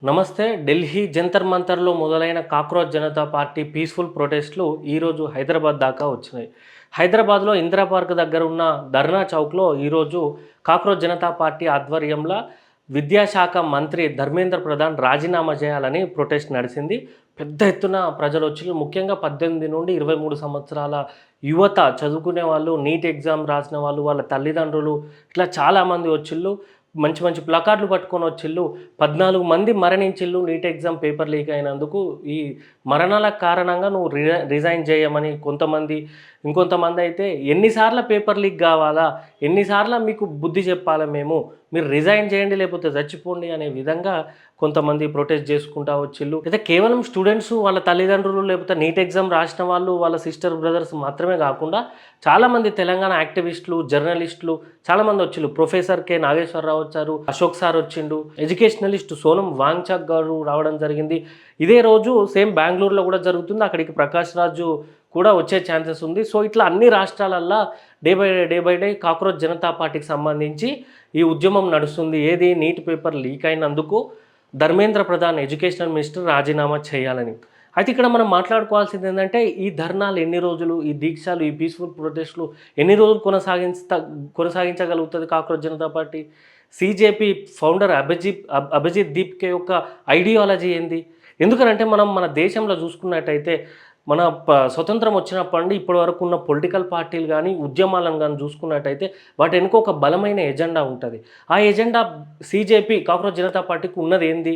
నమస్తే. ఢిల్లీ జంతర్ మంతర్‌లో మొదలైన cockroach Janata party peaceful ప్రొటెస్ట్‌లు ఈరోజు హైదరాబాద్ దాకా వచ్చినాయి. హైదరాబాద్‌లో ఇందిరా పార్క్ దగ్గర ఉన్న ధర్నా చౌక్‌లో ఈరోజు కాక్రోచ్ జనతా పార్టీ ఆధ్వర్యంలో విద్యాశాఖ మంత్రి ధర్మేంద్ర ప్రధాన్ రాజీనామా చేయాలని ప్రొటెస్ట్ నడిసింది. పెద్ద ఎత్తున ప్రజలొచ్చిర్రు. ముఖ్యంగా 18 నుండి 23 సంవత్సరాల యువత చదువుకునే వాళ్ళు, నీట్ ఎగ్జామ్ రాసిన వాళ్ళు, వాళ్ళ తల్లిదండ్రులు ఇట్లా చాలామంది వచ్చిల్లు. మంచి మంచి ప్లకార్డులు పట్టుకొనొచ్చిల్లు. 14 మంది మరణించిల్లు నీట్ ఎగ్జామ్ పేపర్ లీక్ అయినందుకు. ఈ మరణాల కారణంగా నువ్వు రిజైన్ చేయమని కొంతమంది, ఇంకొంతమందయితే ఎన్ని సార్ల పేపర్ లీక్ గావాలా? ఎన్ని సార్ల మీకు బుద్ధి చెప్పాలా మేము? మీరు రిజైన్ చేయండి లేకపోతే చచ్చిపోండి అనే విధంగా కొంతమంది ప్రొటెస్ట్ చేసుకుంటా వచ్చిల్లు. అయితే కేవలం స్టూడెంట్స్, వాళ్ళ తల్లిదండ్రులు లేకపోతే నీట్ ఎగ్జామ్ రాసిన వాళ్ళు, వాళ్ళ సిస్టర్, బ్రదర్స్ మాత్రమే గాకుండా చాలామంది తెలంగాణ యాక్టివిస్టులు, జర్నలిస్టులు చాలామంది వచ్చిల్లు. Professor K. నాగేశ్వరరావు వచ్చారు, అశోక్ సార్ వచ్చిండు, ఎడ్యుకేషనలిస్ట్ సోనం వాంగ్‌చాక్ గారు రావడం జరిగింది. ఇదే రోజు సేమ్ బెంగుళూరులో కూడా జరుగుతుంది. అక్కడికి ప్రకాష్ రాజు కూడా వచ్చే ఛాన్సెస్ ఉంది. సో ఇట్లా అన్ని రాష్ట్రాలల్లా day by day cockroach Janata పార్టీకి సంబంధించి ఈ ఉద్యమం నడుస్తుంది. ఏది నీట్ పేపర్ లీక్ అయినందుకు ధర్మేంద్ర ప్రధాన్ ఎడ్యుకేషనల్ మినిస్టర్ రాజీనామా చేయాలని. అయితే ఇక్కడ మనం మాట్లాడుకోవాల్సింది ఏంటంటే ఈ ధర్నాలు ఎన్ని రోజులు, ఈ దీక్షలు, ఈ పీస్‌ఫుల్ ప్రొటెస్ట్‌లు ఎన్ని రోజులు కొనసాగించగలుగుతది cockroach Janata party? CJP founder Abhijit Dipke యొక్క ఐడియాలజీ ఏంది? ఎందుకనంటే మనం మన దేశంలో చూసుకున్నట్టయితే మన స్వతంత్రం వచ్చినప్పటి నుండి ఇప్పటి వరకు ఉన్న పొలిటికల్ పార్టీలు గానీ, ఉద్యమాలను గానీ చూసుకున్నట్టయితే వాటి వెనుక ఒక బలమైన ఎజెండా ఉంటది. ఆ ఎజెండా సీజేపీ కాక్రోచ్ జనతా పార్టీకి ఉన్నదేంది?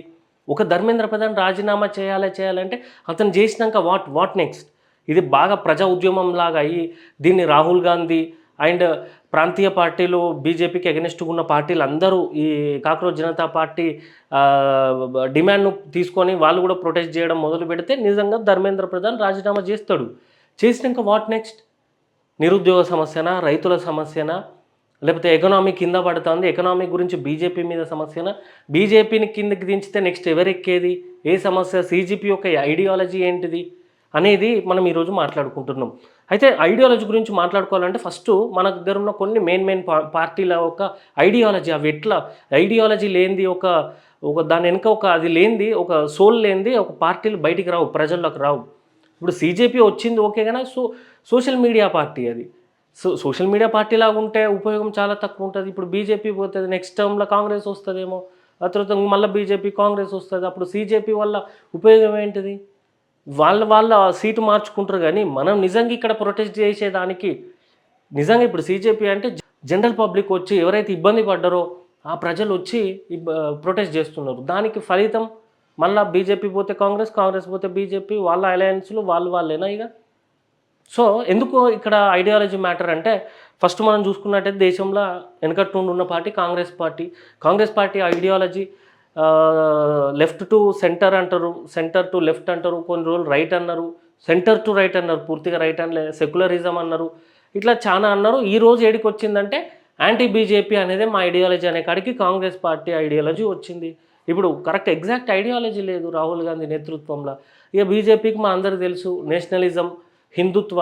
ఒక ధర్మేంద్ర ప్రధాన్ రాజీనామా చేయాలంటే అతను చేసినాక వాట్ నెక్స్ట్? ఇది బాగా ప్రజా ఉద్యమంలాగా అయ్యి దీన్ని రాహుల్ గాంధీ అండ్ ప్రాంతీయ పార్టీలు, బీజేపీకి ఎగనెస్ట్‌గా ఉన్న పార్టీలు అందరూ ఈ కాక్రోచ్ జనతా పార్టీ డిమాండ్‌ను తీసుకొని వాళ్ళు కూడా ప్రొటెస్ట్ చేయడం మొదలుపెడితే నిజంగా ధర్మేంద్ర ప్రధాన్ రాజీనామా చేస్తాడు. చేసినాక వాట్ నెక్స్ట్? నిరుద్యోగ సమస్యనా? రైతుల సమస్యనా? లేకపోతే ఎకనామీ కింద పడుతుంది. ఎకనామీ గురించి బీజేపీ మీద సమస్యనా? బీజేపీని కిందకి దించితే నెక్స్ట్ ఎవరెక్కేది? ఏ సమస్య? సీజీపీ యొక్క ఐడియాలజీ ఏంటిది? అనేది మనం ఈరోజు మాట్లాడుకుంటున్నాం. అయితే ఐడియాలజీ గురించి మాట్లాడుకోవాలంటే ఫస్టు మన దగ్గర ఉన్న కొన్ని మెయిన్ పార్టీల ఒక ఐడియాలజీ అవి ఎట్లా ఐడియాలజీ లేనిది ఒక ఒక దాని వెనుక ఒక అది లేనిది ఒక సోల్ లేనిది ఒక పార్టీలు బయటికి రావు, ప్రజల్లోకి రావు. ఇప్పుడు సీజేపీ వచ్చింది ఓకే గానీ సోషల్ మీడియా పార్టీ అది. సోషల్ మీడియా పార్టీలాగా ఉంటే ఉపయోగం చాలా తక్కువ ఉంటది. ఇప్పుడు బీజేపీ పోతది. నెక్స్ట్ టర్మ్‌లో కాంగ్రెస్ వస్తదేమో. ఆ తర్వాత మళ్ళా బీజేపీ, కాంగ్రెస్ వస్తది. అప్పుడు సీజేపీ వల్ల ఉపయోగం ఏంటిది? వాళ్ళ సీటు మార్చుకుంటారు గానీ, మనం నిజంగా ఇక్కడ ప్రొటెస్ట్ చేసేదానికి నిజంగా ఇప్పుడు సీజేపీ అంటే జనరల్ పబ్లిక్ వచ్చి ఎవరైతే ఇబ్బంది పడ్డారో ఆ ప్రజలొచ్చి ప్రొటెస్ట్ చేస్తున్నారు. దానికి ఫలితం మళ్ళా బీజేపీ పోతే కాంగ్రెస్, కాంగ్రెస్ పోతే బీజేపీ వాళ్ళ అలయన్స్‌లు వాళ్ళేనా ఇగ? సో, ఎందుకు ఇక్కడ ఐడియాలజీ మ్యాటర్ అంటే, ఫస్ట్ మనం చూసుకున్నట్టయితే దేశంలో వెనకట నుండి ఉన్న party Congress party. Congress party ideology left to centre అంటారు. సెంటర్ టు లెఫ్ట్ అంటారు. కొన్ని రోజులు రైట్ అన్నారు. సెంటర్ టు రైట్ అన్నారు. పూర్తిగా రైట్ అనలే. సెక్యులరిజం అన్నారు. ఇట్లా చానా అన్నారు. ఈరోజు ఏడికొచ్చిందంటే యాంటీ బీజేపీ అనేదే మా ఐడియాలజీ అనే కాడికి కాంగ్రెస్ పార్టీ ఐడియాలజీ వచ్చింది. ఇప్పుడు కరెక్ట్ ఎగ్జాక్ట్ ఐడియాలజీ లేదు రాహుల్ గాంధీ నేతృత్వంలో. ఇక బీజేపీకి మా అందరికి తెలుసు నేషనలిజం, హిందుత్వ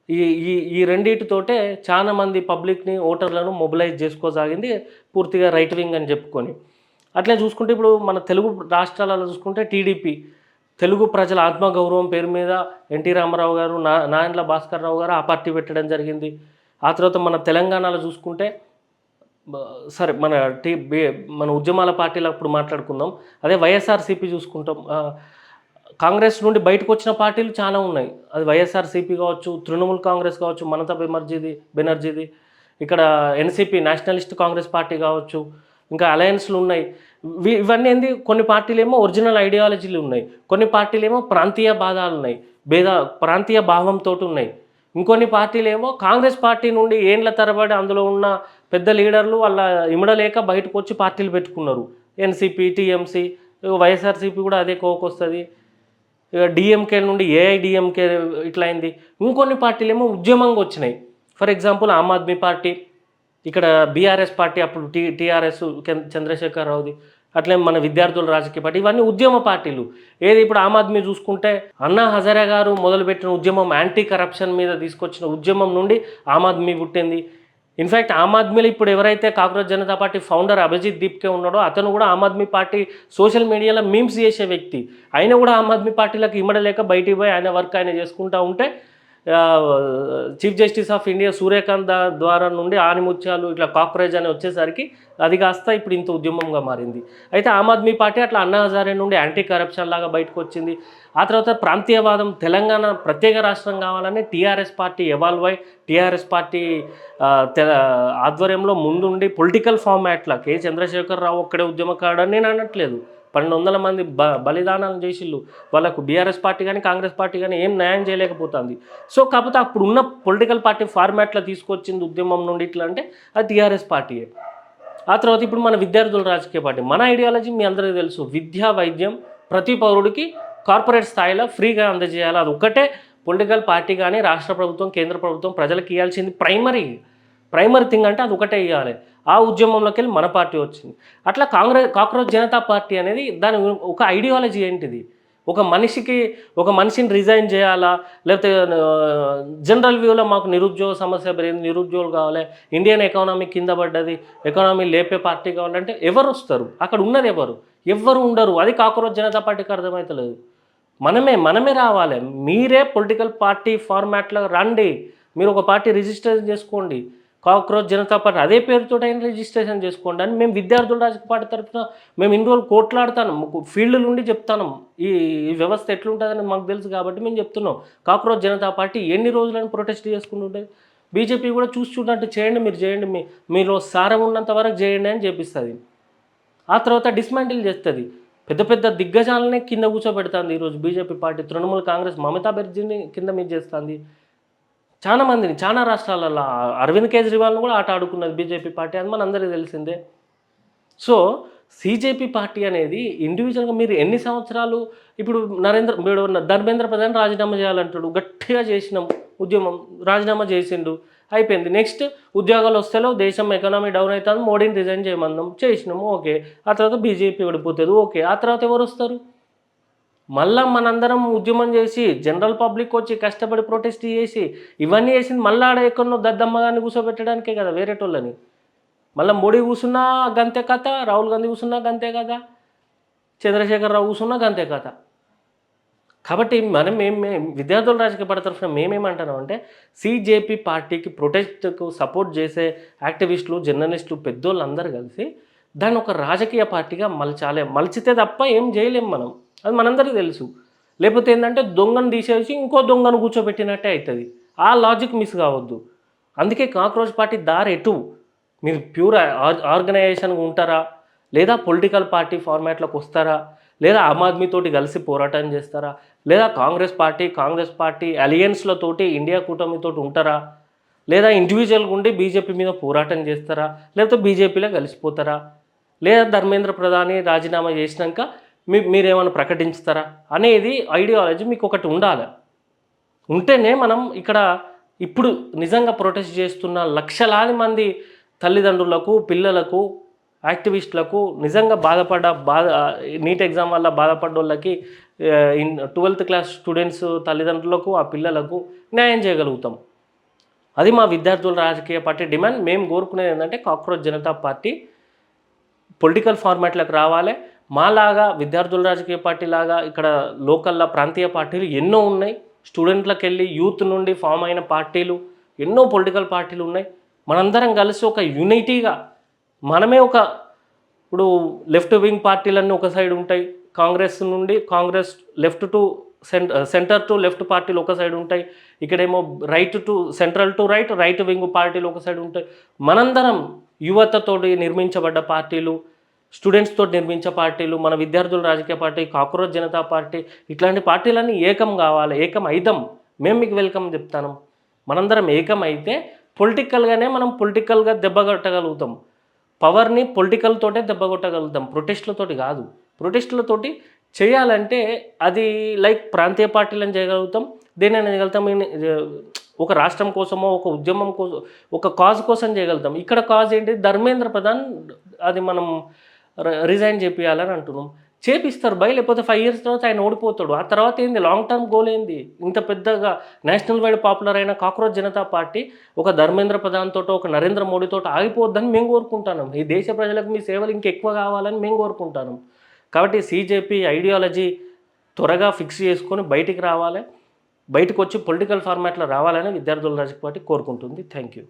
ఈ ఈ ఈ రెండిటితోటే చాలా మంది పబ్లిక్‌ని, ఓటర్లను మొబిలైజ్ చేసుకోసాగింది పూర్తిగా రైట్ వింగ్ అని చెప్పుకొని. అట్లే చూసుకుంటే ఇప్పుడు మన తెలుగు రాష్ట్రాలలో చూసుకుంటే టీడీపీ, తెలుగు ప్రజల ఆత్మగౌరవం పేరు మీద ఎన్టీ రామారావు గారు, నాదెండ్ల భాస్కర్‌రావు గారు ఆ పార్టీ పెట్టడం జరిగింది. ఆ తర్వాత మన తెలంగాణలో చూసుకుంటే బ సరే మన టీ బే మన ఉద్యమాల పార్టీలు అప్పుడు మాట్లాడుకుందాం. అదే వైఎస్ఆర్‌సీపీ చూసుకుంటాం. కాంగ్రెస్ నుండి బయటకొచ్చిన పార్టీలు చాలా ఉన్నాయి. అది వైఎస్ఆర్‌సీపీ కావచ్చు, తృణమూల్ కాంగ్రెస్ కావచ్చు, మమతా బెనర్జీది. ఇక్కడ ఎన్‌సీపీ నేషనలిస్ట్ కాంగ్రెస్ పార్టీ కావచ్చు. ఇంకా అలయన్స్‌లు ఉన్నాయి. ఇవన్నీ ఏంది కొన్ని పార్టీలేమో ఒరిజినల్ ఐడియాలజీలు ఉన్నాయి. కొన్ని పార్టీలేమో ప్రాంతీయ భాదాలున్నాయి. ప్రాంతీయ భావంతోటున్నాయి. ఇంకొన్ని పార్టీలేమో కాంగ్రెస్ పార్టీ నుండి ఏండ్ల తరబడి అందులో ఉన్న పెద్ద లీడర్లు వాళ్ళ ఇమడలేక బయటకొచ్చి పార్టీలు పెట్టుకున్నారు. ఎన్‌సీపీ, టీఎంసీ, వైఎస్ఆర్‌సీపీ కూడా అదే కోవకొస్తది. ఇక డీఎంకే నుండి ఏఐడీఎంకే ఇట్లా అయింది. ఇంకొన్ని పార్టీలేమో ఉద్యమంగా వచ్చినాయి. For example Aam Aadmi party, ఇక్కడ బీఆర్ఎస్ పార్టీ అప్పుడు టీఆర్ఎస్ చంద్రశేఖర్ రావుది. అట్లే మన విద్యార్థుల రాజకీయ పార్టీ ఇవన్నీ ఉద్యమ పార్టీలు. ఏది ఇప్పుడు ఆమ్ ఆద్మీ చూసుకుంటే అన్నా హజారే గారు మొదలుపెట్టిన ఉద్యమం యాంటీ కరప్షన్ మీద తీసుకొచ్చిన ఉద్యమం నుండి ఆమ్ ఆద్మీ పుట్టింది. ఇన్ఫ్యాక్ట్ ఆమ్ ఆద్మీలో ఇప్పుడు ఎవరైతే cockroach Janata party founder Abhijit Dipke ఉన్నాడో అతను కూడా ఆమ్ ఆద్మీ పార్టీ సోషల్ మీడియాలో మీమ్స్ చేసే వ్యక్తి. ఆయన కూడా ఆమ్ ఆద్మీ పార్టీలకు ఇమ్మడలేక బయటికి పోయి ఆయన వర్క్ ఆయన చేసుకుంటూ ఉంటే chief justice of India Suryakant ద్వారా నుండి ఆనిముత్యాలు ఇట్లా కాక్రోచ్ అని వచ్చేసరికి అది కాస్త ఇప్పుడు ఇంత ఉద్యమంగా మారింది. అయితే ఆమ్ ఆద్మీ పార్టీ అట్లా అన్నా హజారే నుండి యాంటీ కరప్షన్ లాగా బయటకు వచ్చింది. ఆ తర్వాత ప్రాంతీయవాదం తెలంగాణ ప్రత్యేక రాష్ట్రం కావాలని టీఆర్ఎస్ పార్టీ ఎవాల్వ్ అయి టీఆర్ఎస్ పార్టీ ఆధ్వర్యంలో ముందుండి పొలిటికల్ ఫార్మాట్లా కె చంద్రశేఖరరావు ఒక్కడే ఉద్యమకాడని నేను అనట్లేదు. 1200 మంది బలిదానాలు చేసిళ్ళు. వాళ్ళకు బీఆర్ఎస్ పార్టీ కానీ కాంగ్రెస్ పార్టీ కానీ ఏం న్యాయం చేయలేకపోతుంది. సో కాకపోతే అప్పుడు ఉన్న పొలిటికల్ పార్టీ ఫార్మాట్లో తీసుకొచ్చింది ఉద్యమం నుండి ఇట్లా అంటే అది టీఆర్ఎస్ పార్టీయే. ఆ తర్వాత ఇప్పుడు మన విద్యార్థుల రాజకీయ పార్టీ మన ఐడియాలజీ మీ అందరికీ తెలుసు. విద్యా వైద్యం ప్రతి పౌరుడికి కార్పొరేట్ స్థాయిలో ఫ్రీగా అందజేయాలి. అది ఒకటే పొలిటికల్ పార్టీ కానీ రాష్ట్ర ప్రభుత్వం కేంద్ర ప్రభుత్వం ప్రజలకు ఇవ్వాల్సింది ప్రైమరీ థింగ్ అంటే అది ఒకటే ఇవ్వాలి. ఆ ఉద్యమంలోకి వెళ్ళి మన పార్టీ వచ్చింది. అట్లా కాక్రోచ్ జనతా పార్టీ అనేది దాని ఒక ఐడియాలజీ ఏంటిది, ఒక మనిషిని రిజైన్ చేయాలా, లేకపోతే జనరల్ వ్యూలో మాకు నిరుద్యోగ సమస్య పెరిగింది, నిరుద్యోగులు కావాలి, ఇండియన్ ఎకానమీ కింద పడ్డది, ఎకానమీ లేపే పార్టీ కావాలంటే ఎవరు వస్తారు? అక్కడ ఉన్నది ఎవ్వరు ఉండరు. అది కాక్రోచ్ జనతా పార్టీకి అర్థమవుతలేదు. మనమే రావాలి. మీరే పొలిటికల్ పార్టీ ఫార్మాట్లో రండి. మీరు ఒక పార్టీ రిజిస్ట్రేషన్ చేసుకోండి. కాక్రోచ్ జనతా పార్టీ అదే పేరుతో అయినా రిజిస్ట్రేషన్ చేసుకోండి అని మేము విద్యార్థుల రాజకీయ పార్టీ తరఫున మేము ఇన్ని రోజులు కోట్లాడుతాను, ఫీల్డ్ నుండి చెప్తాను. ఈ వ్యవస్థ ఎట్లుంటుందని మాకు తెలుసు కాబట్టి మేము చెప్తున్నాం. కాక్రోచ్ జనతా పార్టీ ఎన్ని రోజులని ప్రొటెస్ట్ చేసుకుంటుంటుంది. బీజేపీ కూడా చూస్తున్నట్టు చేయండి, మీరు చేయండి, మీలో సారం ఉన్నంత వరకు చేయండి అని చెప్పిస్తుంది. ఆ తర్వాత డిస్మాంటిల్ చేస్తుంది. పెద్ద దిగ్గజాలనే కింద కూర్చోబెడుతుంది ఈరోజు బీజేపీ పార్టీ. తృణమూల్ కాంగ్రెస్ మమతా బెనర్జీని కింద మీద చేస్తుంది. చాలా మందిని చాలా రాష్ట్రాలలో అరవింద్ కేజ్రీవాల్ని కూడా ఆట ఆడుకున్నది బీజేపీ పార్టీ, అది మనందరికీ తెలిసిందే. సో సీజేపీ పార్టీ అనేది ఇండివిజువల్గా మీరు ఎన్ని సంవత్సరాలు ఇప్పుడు ధర్మేంద్ర ప్రధాన్ రాజీనామా చేయాలంటాడు, గట్టిగా చేసినాం ఉద్యమం, రాజీనామా చేసిండు, అయిపోయింది. నెక్స్ట్ ఉద్యోగాలు వస్తేలో దేశం ఎకానమీ డౌన్ అవుతుంది, మోడీని రిజైన్ చేయమన్నాం, చేసినాము, ఓకే. ఆ తర్వాత బీజేపీ ఓడిపోతుంది, ఓకే. ఆ తర్వాత ఎవరు వస్తారు? మళ్ళీ మనందరం ఉద్యమం చేసి జనరల్ పబ్లిక్ వచ్చి కష్టపడి ప్రొటెస్ట్ చేసి ఇవన్నీ చేసింది మళ్ళీ ఆడ ఎక్కడో దద్దమ్మగాన్ని కూర్చోబెట్టడానికే కదా, వేరేటోళ్ళని. మళ్ళీ మోడీ కూర్చున్నా గంతే కథ, రాహుల్ గాంధీ కూర్చున్నా గంతే కథ, చంద్రశేఖరరావు కూర్చున్నా గంతే కథ. కాబట్టి మేము విద్యార్థుల రాజకీయ పార్టీ తరఫున మేమేమంటున్నాం అంటే సీజేపీ పార్టీకి ప్రొటెస్ట్కు సపోర్ట్ చేసే యాక్టివిస్టులు, జర్నలిస్టులు, పెద్దోళ్ళు అందరూ కలిసి దాన్ని ఒక రాజకీయ పార్టీగా మలిచితే తప్ప ఏం చేయలేం మనం. అది మనందరికీ తెలుసు. లేకపోతే ఏంటంటే దొంగను తీసేసి ఇంకో దొంగను కూర్చోబెట్టినట్టే అవుతుంది. ఆ లాజిక్ మిస్ కావద్దు. అందుకే కాక్రోచ్ పార్టీ దారి ఎటు, మీరు ప్యూర్ ఆర్గనైజేషన్గా ఉంటారా, లేదా పొలిటికల్ పార్టీ ఫార్మాట్లోకి వస్తారా, లేదా ఆమ్ ఆద్మీతోటి కలిసి పోరాటం చేస్తారా, లేదా కాంగ్రెస్ పార్టీ అలియన్స్లతోటి ఇండియా కూటమితోటి ఉంటారా, లేదా ఇండివిజువల్గా ఉండి బీజేపీ మీద పోరాటం చేస్తారా, లేకపోతే బీజేపీలో కలిసిపోతారా, లేదా ధర్మేంద్ర ప్రధాని రాజీనామా చేసినాక మీరేమైనా ప్రకటిస్తారా అనేది ఐడియాలజీ మీకు ఒకటి ఉండాలి. ఉంటేనే మనం ఇక్కడ ఇప్పుడు నిజంగా ప్రొటెస్ట్ చేస్తున్న లక్షలాది మంది తల్లిదండ్రులకు, పిల్లలకు, యాక్టివిస్టులకు, నిజంగా నీట్ ఎగ్జామ్ వల్ల బాధపడ్డ వాళ్ళకి, 12th క్లాస్ స్టూడెంట్స్ తల్లిదండ్రులకు, ఆ పిల్లలకు న్యాయం చేయగలుగుతాం. అది మా విద్యార్థుల రాజకీయ పార్టీ డిమాండ్. మేము కోరుకునేది ఏంటంటే కాక్రోచ్ జనతా పార్టీ పొలిటికల్ ఫార్మాట్లకు రావాలి. మాలాగా విద్యార్థుల రాజకీయ పార్టీ లాగా ఇక్కడ లోకల్లో ప్రాంతీయ పార్టీలు ఎన్నో ఉన్నాయి. స్టూడెంట్లకు వెళ్ళి యూత్ నుండి ఫామ్ అయిన పార్టీలు, ఎన్నో పొలిటికల్ పార్టీలు ఉన్నాయి. మనందరం కలిసి ఒక యూనిటీగా మనమే ఇప్పుడు లెఫ్ట్ వింగ్ పార్టీలన్నీ ఒక సైడ్ ఉంటాయి, Congress left to centre to left పార్టీలు ఒక సైడ్ ఉంటాయి, ఇక్కడేమో right to central to right wing పార్టీలు ఒక సైడ్ ఉంటాయి. మనందరం యువతతోటి నిర్మించబడ్డ పార్టీలు, స్టూడెంట్స్తో నిర్మించే పార్టీలు, మన విద్యార్థుల రాజకీయ పార్టీ, కాక్రోచ్ జనతా పార్టీ, ఇట్లాంటి పార్టీలన్నీ ఏకం కావాలి. ఏకం అయిదాం. మేము మీకు వెల్కమ్ చెప్తాను. మనందరం ఏకం అయితే పొలిటికల్గానే మనం పొలిటికల్గా దెబ్బగొట్టగలుగుతాం. పవర్ని పొలిటికల్తోటే దెబ్బగొట్టగలుగుతాం, ప్రొటెస్టులతోటి కాదు. ప్రొటెస్టులతోటి చేయాలంటే అది లైక్ ప్రాంతీయ పార్టీలను చేయగలుగుతాం, దేనైనా చేయగలుగుతాం. ఒక రాష్ట్రం కోసమో, ఒక ఉద్యమం కోసం, ఒక కాజ్ కోసం చేయగలుగుతాం. ఇక్కడ కాజ్ ఏంటి? ధర్మేంద్ర ప్రధాన్ అది మనం రిజైన్ చేయాలని అంటున్నాం. చేపిస్తారు లేకపోతే 5 ఇయర్స్ తర్వాత ఆయన ఓడిపోతాడు. ఆ తర్వాత ఏంది లాంగ్ టర్మ్ గోల్ ఏంది? ఇంత పెద్దగా నేషనల్ వైడ్ పాపులర్ అయిన కాక్రోచ్ జనతా పార్టీ ఒక ధర్మేంద్ర ప్రధాన్ తోటో, ఒక నరేంద్ర మోడీ తోటో ఆగిపోద్దని మేము కోరుకుంటున్నాం. ఈ దేశ ప్రజలకు మీ సేవలు ఇంకెక్కువ కావాలని మేము కోరుకుంటున్నాం. కాబట్టి సీజేపీ ఐడియాలజీ త్వరగా ఫిక్స్ చేసుకొని బయటికి రావాలి. బయటకొచ్చి పొలిటికల్ ఫార్మాట్‌లో రావాలని విద్యార్థుల రాజకీయ పార్టీ కోరుకుంటుంది. Thank you.